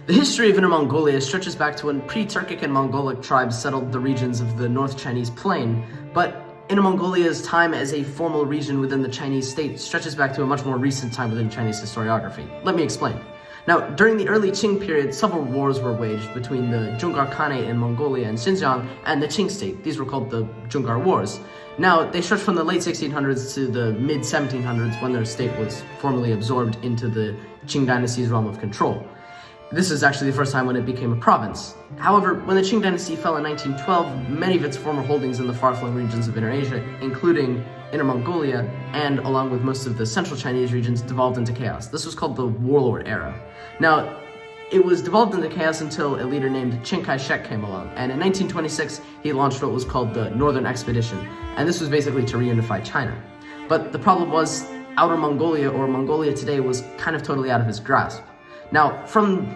The history of Inner Mongolia stretches back to when pre-Turkic and Mongolic tribes settled the regions of the North Chinese Plain, but Inner Mongolia's time as a formal region within the Chinese state stretches back to a much more recent time within Chinese historiography. Let me explain. Now, during the early Qing period, several wars were waged between the Jungar Khanate in Mongolia and Xinjiang and the Qing state. These were called the Jungar Wars. Now, they stretched from the late 1600s to the mid-1700s when their state was formally absorbed into the Qing dynasty's realm of control. This is actually the first time when it became a province. However, when the Qing dynasty fell in 1912, many of its former holdings in the far-flung regions of Inner Asia, including Inner Mongolia, and along with most of the central Chinese regions, devolved into chaos. This was called the warlord era. Now, it was devolved into chaos until a leader named Chiang Kai-shek came along, and in 1926, he launched what was called the Northern Expedition, and this was basically to reunify China. But the problem was, Outer Mongolia, or Mongolia today, was kind of totally out of his grasp. Now,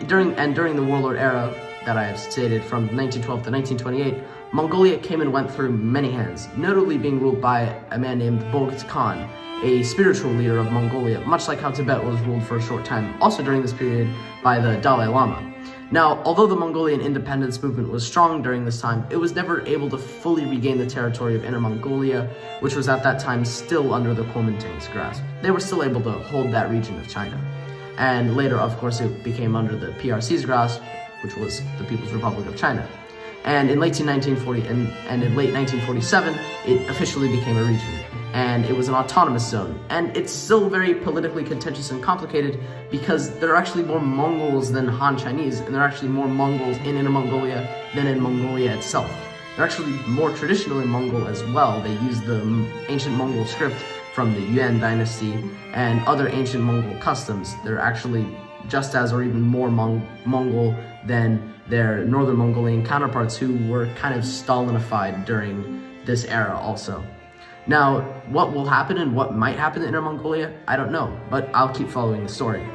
during the warlord era that I have stated, from 1912 to 1928, Mongolia came and went through many hands, notably being ruled by a man named Bogd Khan, a spiritual leader of Mongolia, much like how Tibet was ruled for a short time, also during this period, by the Dalai Lama. Now, although the Mongolian independence movement was strong during this time, it was never able to fully regain the territory of Inner Mongolia, which was at that time still under the Kuomintang's grasp. They were still able to hold that region of China. And later, of course, it became under the PRC's grasp, which was the People's Republic of China. And in late 1947, it officially became a region, and it was an autonomous zone. And it's still very politically contentious and complicated because there are actually more Mongols than Han Chinese, and there are actually more Mongols in Inner Mongolia than in Mongolia itself. They're actually more traditionally Mongol as well. They use the ancient Mongol script from the Yuan dynasty and other ancient Mongol customs. They're actually just as or even more Mongol than their northern Mongolian counterparts, who were kind of Stalinified during this era also. Now, what will happen and what might happen in Inner Mongolia, I don't know, but I'll keep following the story.